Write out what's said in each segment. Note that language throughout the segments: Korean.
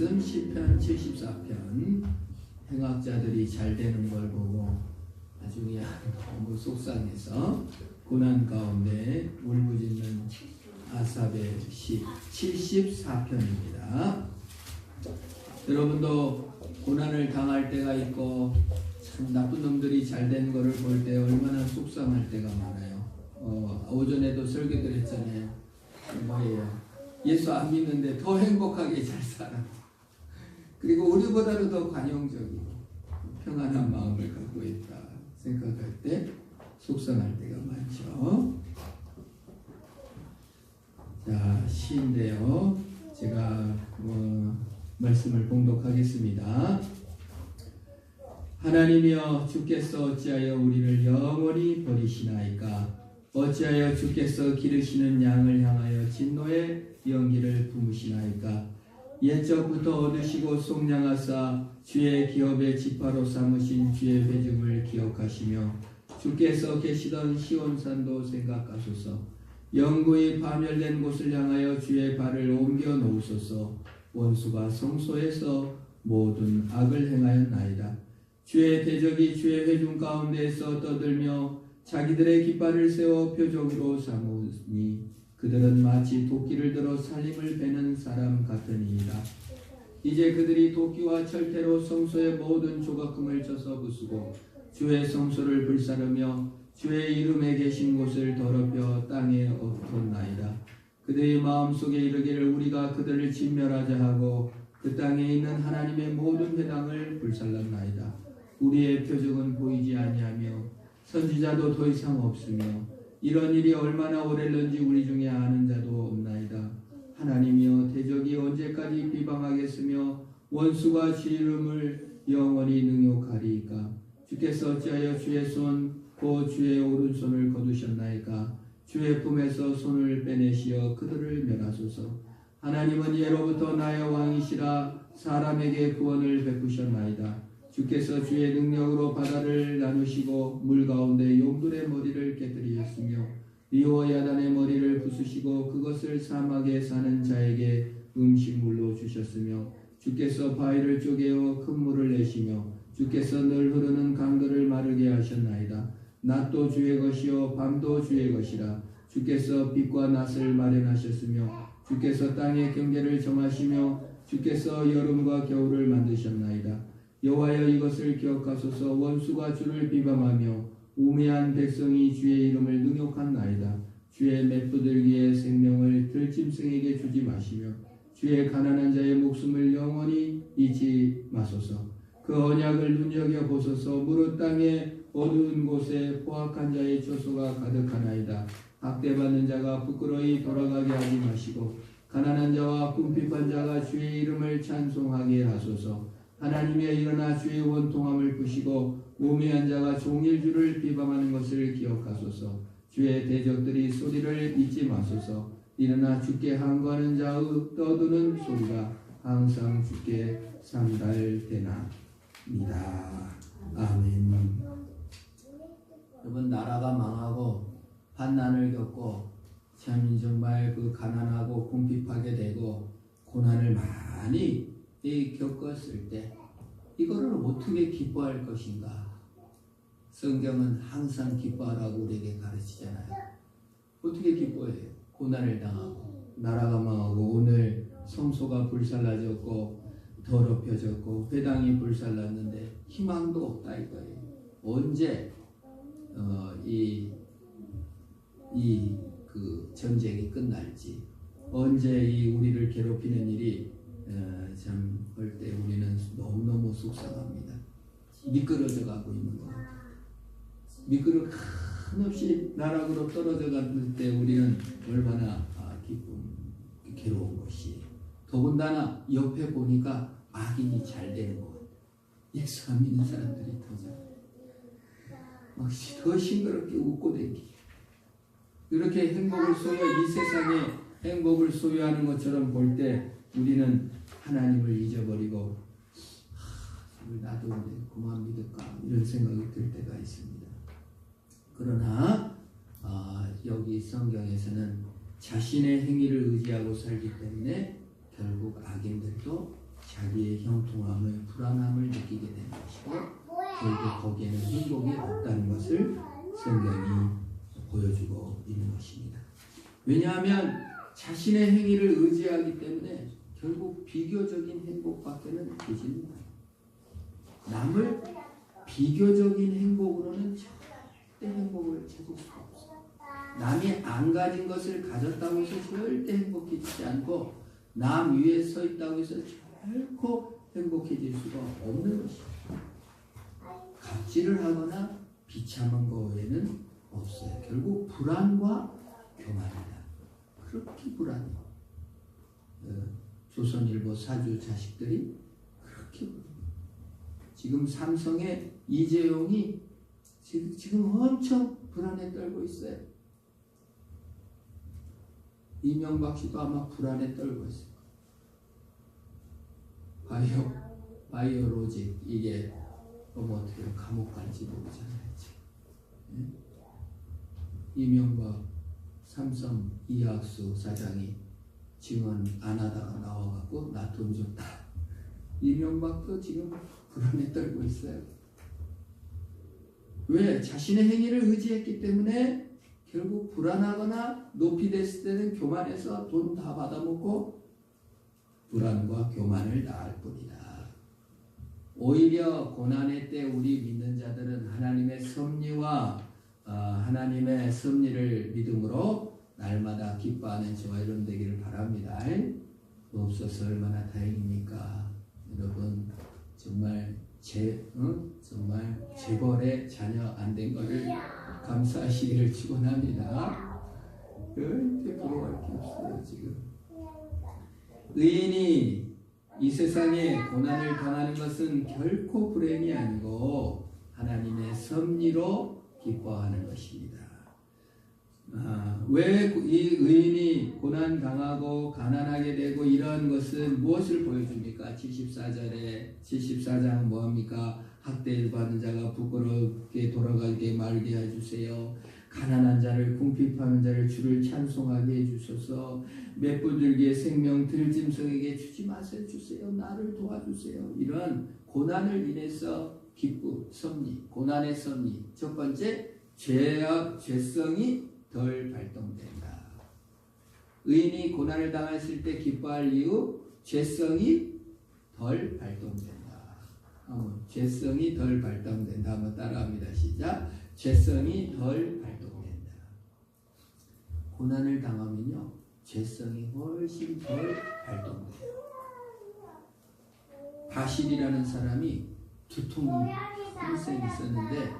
말씀 시편 74편. 행악자들이 잘 되는 걸 보고 나중에 너무 속상해서 고난 가운데 울부짖는 아삽의 시 74편입니다. 여러분도 고난을 당할 때가 있고 참 나쁜 놈들이 잘 된 거를 볼 때 얼마나 속상할 때가 많아요. 오전에도 설교드렸잖아요. 뭐예요? 예수 안 믿는데 더 행복하게 잘 살아. 그리고 우리보다도 더 관용적이고 평안한 마음을 갖고 있다 생각할 때 속상할 때가 많죠. 자, 시인데요. 제가 말씀을 봉독하겠습니다. 하나님이여, 주께서 어찌하여 우리를 영원히 버리시나이까? 어찌하여 주께서 기르시는 양을 향하여 진노의 연기를 품으시나이까? 옛적부터 얻으시고 속량하사 주의 기업의 지파로 삼으신 주의 회중을 기억하시며 주께서 계시던 시온산도 생각하소서. 영구히 파멸된 곳을 향하여 주의 발을 옮겨 놓으소서. 원수가 성소에서 모든 악을 행하였나이다. 주의 대적이 주의 회중 가운데에서 떠들며 자기들의 깃발을 세워 표적으로 삼으니 그들은 마치 도끼를 들어 살림을 베는 사람 같으니이다. 이제 그들이 도끼와 철퇴로 성소의 모든 조각금을 쳐서 부수고 주의 성소를 불사르며 주의 이름에 계신 곳을 더럽혀 땅에 엎었나이다. 그들의 마음속에 이르기를 우리가 그들을 진멸하자 하고 그 땅에 있는 하나님의 모든 회당을 불살랐나이다. 우리의 표적은 보이지 아니하며 선지자도 더 이상 없으며 이런 일이 얼마나 오래는지 우리 중에 아는 자도 없나이다. 하나님이여, 대적이 언제까지 비방하겠으며 원수가 주 이름을 영원히 능욕하리이까? 주께서 어찌하여 주의 손 곧 주의 오른손을 거두셨나이까? 주의 품에서 손을 빼내시어 그들을 멸하소서. 하나님은 예로부터 나의 왕이시라 사람에게 구원을 베푸셨나이다. 주께서 주의 능력으로 바다를 나누시고 물 가운데 용들의 머리를 깨뜨리셨으며 리오와 야단의 머리를 부수시고 그것을 사막에 사는 자에게 음식물로 주셨으며 주께서 바위를 쪼개어 큰 물을 내시며 주께서 늘 흐르는 강들을 마르게 하셨나이다. 낮도 주의 것이요 밤도 주의 것이라. 주께서 빛과 낮을 마련하셨으며 주께서 땅의 경계를 정하시며 주께서 여름과 겨울을 만드셨나이다. 여호와여, 이것을 기억하소서. 원수가 주를 비방하며 우매한 백성이 주의 이름을 능욕한나이다. 주의 맷부들기의 생명을 들짐승에게 주지 마시며 주의 가난한 자의 목숨을 영원히 잊지 마소서. 그 언약을 눈여겨보소서. 무릇 땅의 어두운 곳에 포악한 자의 초소가 가득하나이다. 학대받는 자가 부끄러이 돌아가게 하지 마시고 가난한 자와 궁핍한 자가 주의 이름을 찬송하게 하소서. 하나님이여, 일어나 주의 원통함을 푸시고 우매한 자가 종일 주를 비방하는 것을 기억하소서. 주의 대적들이 소리를 잊지 마소서. 일어나 주께 항거하는 자의 떠드는 소리가 항상 주께 상달되나이다. 아멘. 여러분, 나라가 망하고 환난을 겪고 참 정말 그 가난하고 궁핍하게 되고 고난을 많이 겪었을 때 이거를 어떻게 기뻐할 것인가? 성경은 항상 기뻐하라고 우리에게 가르치잖아요. 어떻게 기뻐해요? 고난을 당하고 나라가 망하고 오늘 성소가 불살라졌고 더럽혀졌고 회당이 불살랐는데 희망도 없다 이거예요. 언제 그 전쟁이 끝날지, 언제 이 우리를 괴롭히는 일이 참 볼 때 우리는 너무너무 속상합니다. 미끄러져 가고 있는 것 같아요. 한없이 나락으로 떨어져 가는 때 우리는 얼마나 괴로운 것이. 더군다나 옆에 보니까 악인이 잘 되는 것 같아요. 예수 안 믿는 사람들이 더 싱그럽게 웃고 다니게. 이렇게 행복을 이 세상에 행복을 소유하는 것처럼 볼 때 우리는 하나님을 잊어버리고 나도 그만 믿을까 이런 생각이 들 때가 있습니다. 그러나 여기 성경에서는 자신의 행위를 의지하고 살기 때문에 결국 악인들도 자기의 형통함을 불안함을 느끼게 되는 것이고 결국 거기에는 행복이 없다는 것을 성경이 보여주고 있는 것입니다. 왜냐하면 자신의 행위를 의지하기 때문에 결국 비교적인 행복밖에는 되지는 않아요. 남을 비교적인 행복으로는 절대 행복을 찾을 수가 없어요. 남이 안 가진 것을 가졌다고 해서 절대 행복해지지 않고 남 위에 서 있다고 해서 결코 행복해질 수가 없는 것입니다. 갑질을 하거나 비참한 거 외에는 없어요. 결국 불안과 교만이다. 그렇게 불안해요. 조선일보 사주 자식들이 그렇게 불안해요. 지금 삼성의 이재용이 지금 엄청 불안에 떨고 있어요. 이명박 씨도 아마 불안에 떨고 있어요. 바이오로직 이게 어떻게 감옥 갈지 모르잖아요. 네? 이명박 삼성 이학수 사장이 증언 안 하다가 나와갖고 나 돈 줬다. 이명박도 지금 불안에 떨고 있어요. 왜? 자신의 행위를 의지했기 때문에 결국 불안하거나 높이 됐을 때는 교만해서 돈 다 받아먹고 불안과 교만을 낳을 뿐이다. 오히려 고난의 때 우리 믿는 자들은 하나님의 섭리와 하나님의 섭리를 믿음으로 날마다 기뻐하는 저와 여러분 되기를 바랍니다. 없어서 얼마나 다행입니까? 여러분 정말 정말 재벌의 자녀 안 된 것을 감사하시기를 축원합니다. 절대 부러워할 게 없어요. 지금 의인이 이 세상에 고난을 당하는 것은 결코 불행이 아니고 하나님의 섭리로 기뻐하는 것입니다. 왜 이 의인이 고난 당하고 가난하게 되고 이런 것은 무엇을 보여줍니까? 74장 뭐합니까? 학대를 받는 자가 부끄럽게 돌아가게 말게 해주세요. 가난한 자를 궁핍하는 자를 주를 찬송하게 해주소서. 맷부들기의 생명 들짐승에게 주지 마세요. 주세요. 나를 도와주세요. 이런 고난을 인해서 기쁨, 섭리, 고난의 섭리. 첫 번째, 죄성이 덜 발동된다. 의인이 고난을 당했을 때 기뻐할 이유, 죄성이 덜 발동된다. 죄성이 덜 발동된다. 한번 따라합니다. 시작. 죄성이 덜 발동된다. 고난을 당하면요, 죄성이 훨씬 덜 발동돼요. 바실이라는 사람이 두통이 일생 있었는데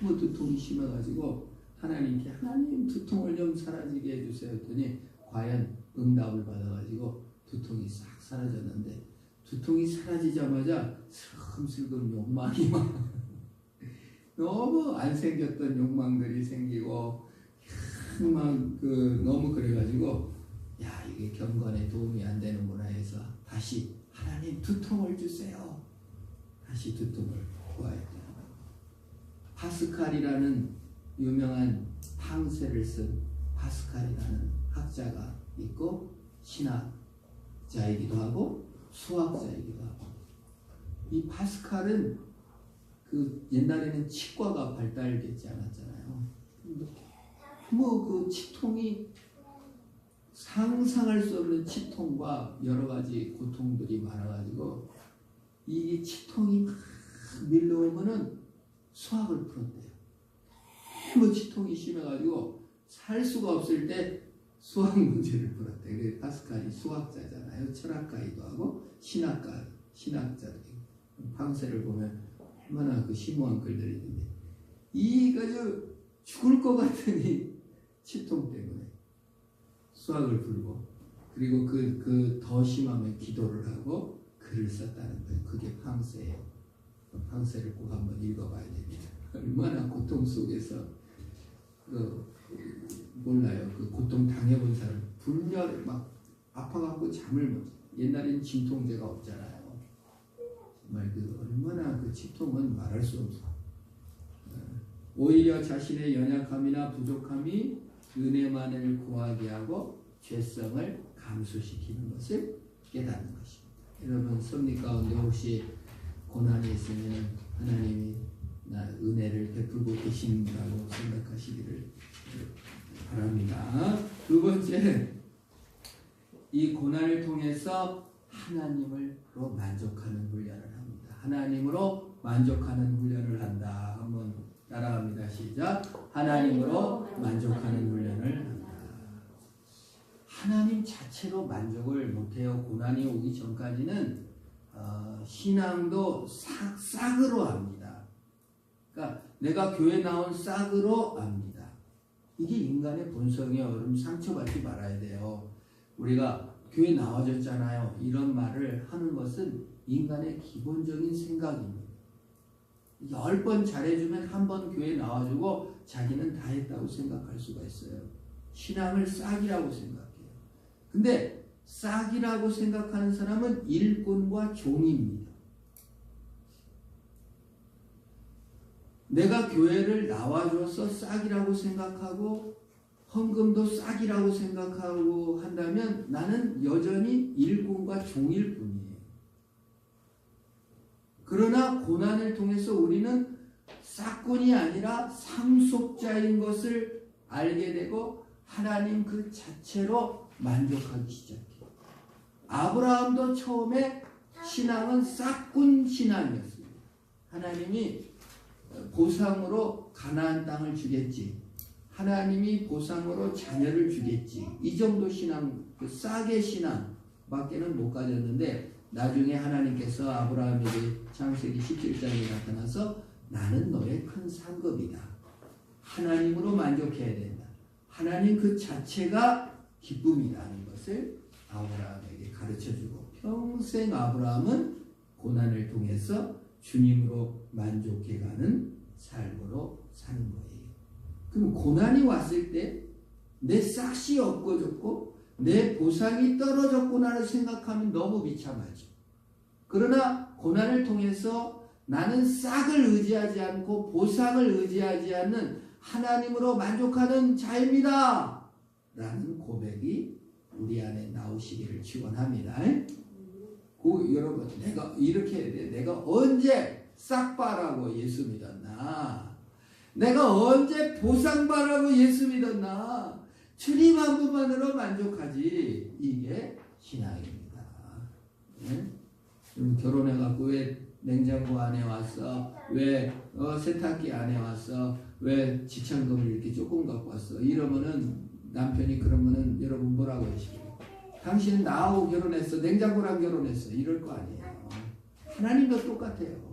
너무 두통이 심해가지고 하나님께 하나님 두통을 좀 사라지게 해주세요 했더니 과연 응답을 받아가지고 두통이 싹 사라졌는데 두통이 사라지자마자 슬금슬금 욕망이 막 너무 안 생겼던 욕망들이 생기고 너무 그래가지고 야 이게 경건에 도움이 안 되는구나 해서 다시 하나님 두통을 주세요. 다시 두통을 구하였다. 파스칼이라는 유명한 팡세를 쓴 파스칼이라는 학자가 있고 신학자이기도 하고 수학자이기도 하고 이 파스칼은 그 옛날에는 치과가 발달되지 않았잖아요. 너무 그 치통이 상상할 수 없는 치통과 여러 가지 고통들이 많아가지고 이 치통이 막 밀려오면은 수학을 풀었대요. 너무 치통이 심해가지고 살 수가 없을 때 수학 문제를 풀었대요. 그래서 파스칼이 수학자잖아요. 철학가이기도 하고 신학자들이고 팡세를 보면 얼마나 그 심오한 글들이 있는데 이가지고 죽을 것 같으니 치통 때문에 수학을 풀고 그리고 그 더 심하면 기도를 하고 글을 썼다는 거예요. 그게 팡세예요. 팡세를 꼭 한번 읽어봐야 됩니다. 얼마나 고통 속에서 몰라요. 그 고통 당해본 사람 분열 막 아파갖고 잠을 못. 옛날엔 진통제가 없잖아요. 정말 얼마나 그 치통은 말할 수 없어. 오히려 자신의 연약함이나 부족함이 은혜만을 구하게 하고 죄성을 감소시키는 것을 깨닫는 것입니다. 여러분 섭리 가운데 혹시 고난이 있으면 하나님이 나 은혜를 베풀고 계신다고 생각하시기를 바랍니다. 두 번째, 이 고난을 통해서 하나님으로 만족하는 훈련을 합니다. 하나님으로 만족하는 훈련을 한다. 한번 따라갑니다. 시작. 하나님으로 만족하는 훈련을 한다. 하나님 자체로 만족을 못해요. 고난이 오기 전까지는 신앙도 싹으로 합니다. 그러니까 내가 교회 나온 싹으로 압니다. 이게 인간의 본성이에요. 여러분 상처받지 말아야 돼요. 우리가 교회 나와줬잖아요. 이런 말을 하는 것은 인간의 기본적인 생각입니다. 10번 잘해주면 한 번 교회 나와주고 자기는 다 했다고 생각할 수가 있어요. 신앙을 싹이라고 생각해요. 근데 싹이라고 생각하는 사람은 일꾼과 종입니다. 내가 교회를 나와줘서 싹이라고 생각하고 헌금도 싹이라고 생각하고 한다면 나는 여전히 일꾼과 종일 뿐이에요. 그러나 고난을 통해서 우리는 싹꾼이 아니라 상속자인 것을 알게 되고 하나님 그 자체로 만족하기 시작해요. 아브라함도 처음에 신앙은 싹꾼 신앙이었습니다. 하나님이 보상으로 가나안 땅을 주겠지. 하나님이 보상으로 자녀를 주겠지. 이 정도 신앙, 그 싹의 신앙밖에는 못 가졌는데 나중에 하나님께서 아브라함에게 창세기 17장에 나타나서 나는 너의 큰 상급이다. 하나님으로 만족해야 된다. 하나님 그 자체가 기쁨이라는 것을 아브라함에게 가르쳐주고 평생 아브라함은 고난을 통해서 주님으로 만족해가는 삶으로 사는 거예요. 그럼 고난이 왔을 때 내 싹이 엎어졌고 내 보상이 떨어졌구나를 생각하면 너무 비참하죠. 그러나 고난을 통해서 나는 싹을 의지하지 않고 보상을 의지하지 않는 하나님으로 만족하는 자입니다. 라는 고백이 우리 안에 나오시기를 축원합니다. 여러분, 내가 이렇게 해야 돼. 내가 언제 싹바라고 예수 믿었나? 내가 언제 보상바라고 예수 믿었나? 주님 한 분만으로 만족하지. 이게 신앙입니다. 네? 결혼해갖고 왜 냉장고 안에 왔어? 왜 세탁기 안에 왔어? 왜 지창금을 이렇게 조금 갖고 왔어? 이러면은 남편이 그러면은 여러분 뭐라고 하시죠? 당신은 나하고 결혼했어. 냉장고랑 결혼했어. 이럴 거 아니에요. 하나님도 똑같아요.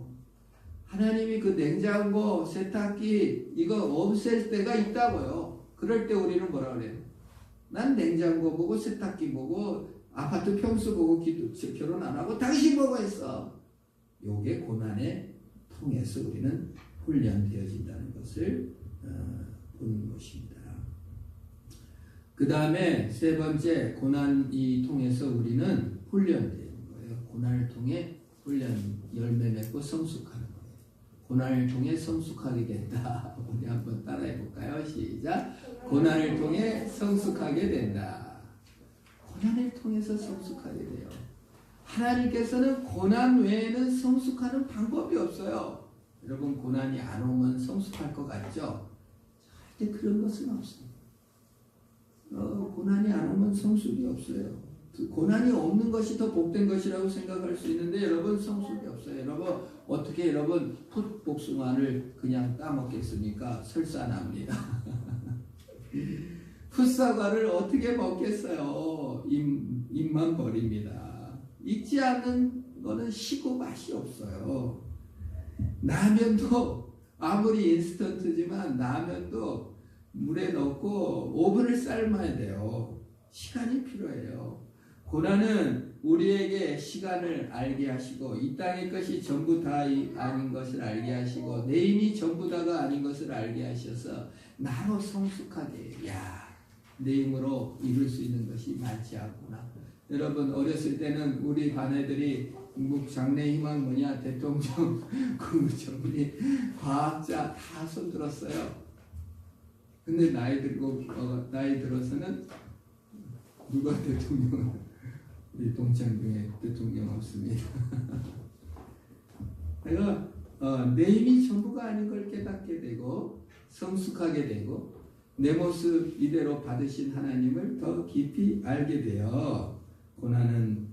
하나님이 그 냉장고, 세탁기 이거 없앨 때가 있다고요. 그럴 때 우리는 뭐라 그래요? 난 냉장고 보고 세탁기 보고 아파트 평수 보고 결혼 안 하고 당신 보고 했어. 요게 고난에 통해서 우리는 훈련되어진다는 것을 보는 것입니다. 그 다음에 세 번째, 고난이 통해서 우리는 훈련되는 거예요. 고난을 통해 훈련, 열매 맺고 성숙하는 거예요. 고난을 통해 성숙하게 된다. 우리 한번 따라해 볼까요? 시작. 고난을 통해 성숙하게 된다. 고난을 통해서 성숙하게 돼요. 하나님께서는 고난 외에는 성숙하는 방법이 없어요. 여러분, 고난이 안 오면 성숙할 것 같죠? 절대 그런 것은 없어요. 고난이 안 오면 성숙이 없어요. 고난이 없는 것이 더 복된 것이라고 생각할 수 있는데 여러분, 성숙이 없어요. 여러분, 어떻게 여러분 풋복숭아를 그냥 따먹겠습니까? 설사납니다. 풋사과를 어떻게 먹겠어요? 입만 버립니다. 익지 않은 거는 시고 맛이 없어요. 라면도 아무리 인스턴트지만 라면도 물에 넣고 오븐을 삶아야 돼요. 시간이 필요해요. 고난은 우리에게 시간을 알게 하시고 이 땅의 것이 전부 다 아닌 것을 알게 하시고 내 힘이 전부 다가 아닌 것을 알게 하셔서 나로 성숙하게 내 힘으로 이룰 수 있는 것이 많지 않구나. 여러분, 어렸을 때는 우리 반 애들이 장래 희망 뭐냐, 대통령, 국무총리, 과학자 다 손들었어요. 근데 나이 들어서는 누가 대통령을 우리 동창 중에 대통령 없습니다. 내가 내 힘이 전부가 아닌 걸 깨닫게 되고 성숙하게 되고 내 모습 이대로 받으신 하나님을 더 깊이 알게 되어 고난은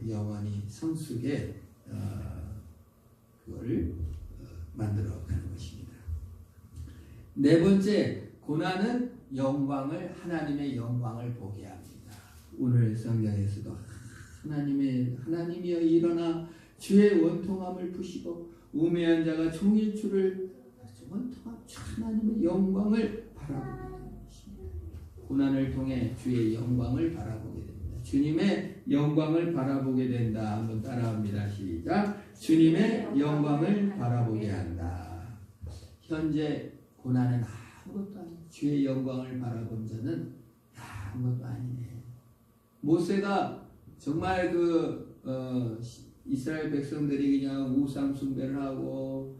영원히 성숙의 그걸 만들어가는 것입니다. 네 번째, 고난은 하나님의 영광을 보게 합니다. 오늘 성경에서도 하나님이여 일어나 주의 원통함을 푸시고 우매한 자가 종일 주를 원통함 하나님의 영광을 바라보게 되는 것입니다. 고난을 통해 주의 영광을 바라보게 됩니다. 주님의 영광을 바라보게 된다. 한번 따라합니다. 시작. 주님의 영광을 바라보게 한다. 현재 고난은 아무것도 아니에요. 주의 영광을 바라본 자는 아무것도 아니네. 모세가 정말 이스라엘 백성들이 그냥 우상 숭배를 하고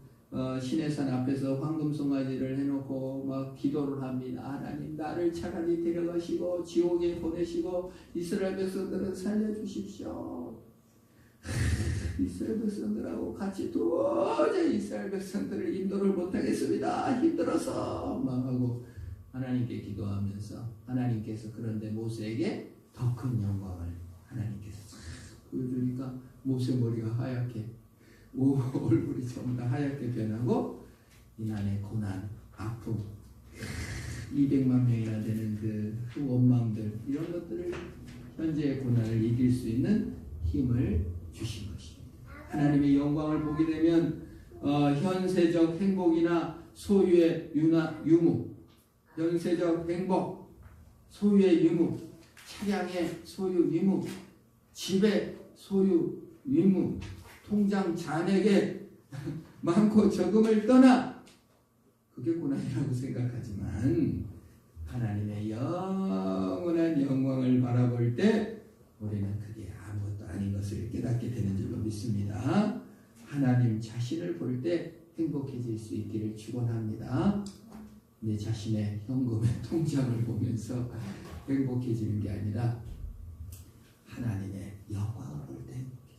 신의 산 앞에서 황금 송아지를 해놓고 막 기도를 합니다. 하나님 나를 차라리 데려가시고 지옥에 보내시고 이스라엘 백성들은 살려주십시오. 이스라엘 백성들하고 같이 도저히 이스라엘 백성들을 인도를 못하겠습니다. 힘들어서 막 하고 하나님께 기도하면서 하나님께서 그런데 모세에게 더 큰 영광을 하나님께서 보여주니까 모세 머리가 하얗게 얼굴이 전부 다 하얗게 변하고 이난의 고난, 아픔 200만 명이나 되는 그 원망들 이런 것들을 현재의 고난을 이길 수 있는 힘을 주신 것입니다. 하나님의 영광을 보게 되면 현세적 행복이나 소유의 유무, 현세적 행복, 소유의 유무, 차량의 소유 유무, 집의 소유 유무, 통장 잔액에 많고 적음을 떠나 그게 고난이라고 생각하지만 하나님의 영원한 영광을 바라볼 때 우리는 그게 아무것도 아닌 것을 깨닫게 되는 줄로 믿습니다. 하나님 자신을 볼 때 행복해질 수 있기를 축원합니다. 내 자신의 현금의 통장을 보면서 행복해지는 게 아니라 하나님의 영광을 볼 때 행복해져.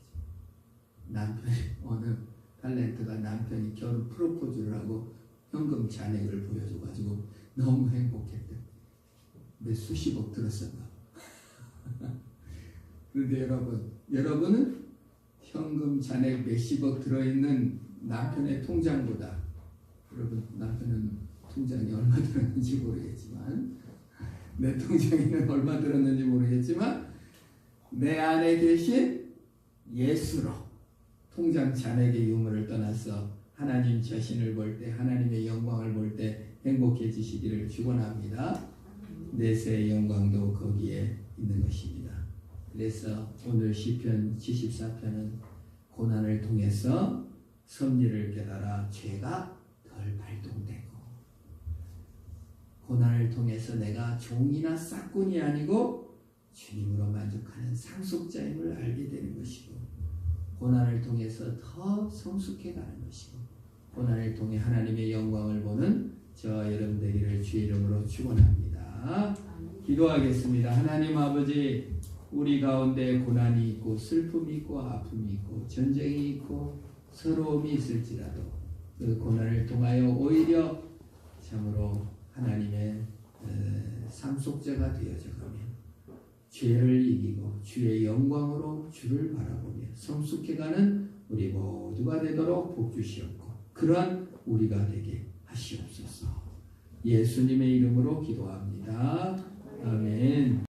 남편이 어느 탤런트가 남편이 결혼 프로포즈를 하고 현금 잔액을 보여줘가지고 너무 행복했대. 몇 수십억 들었었나. 그런데 여러분은 현금 잔액 몇십억 들어있는 남편의 통장보다 여러분 남편은 통장이 얼마 들었는지 모르겠지만 내 통장에는 얼마 들었는지 모르겠지만 내 안에 계신 예수로 통장 잔액의 유무를 떠나서 하나님 자신을 볼 때 하나님의 영광을 볼 때 행복해지시기를 축원합니다. 내세의 영광도 거기에 있는 것입니다. 그래서 오늘 시편 74편은 고난을 통해서 섭리를 깨달아 죄가 덜 발동되고 고난을 통해서 내가 종이나 싹군이 아니고 주님으로 만족하는 상속자임을 알게 되는 것이고 고난을 통해서 더 성숙해가는 것이고 고난을 통해 하나님의 영광을 보는 저와 여러분 되기를 주의 이름으로 축원합니다. 기도하겠습니다. 하나님 아버지 우리 가운데 고난이 있고 슬픔이 있고 아픔이 있고 전쟁이 있고 서러움이 있을지라도 그 고난을 통하여 오히려 참으로 하나님의 상속자가 되어져가며 죄를 이기고 주의 영광으로 주를 바라보며 성숙해가는 우리 모두가 되도록 복주시옵고 그러한 우리가 되게 하시옵소서. 예수님의 이름으로 기도합니다. 아멘.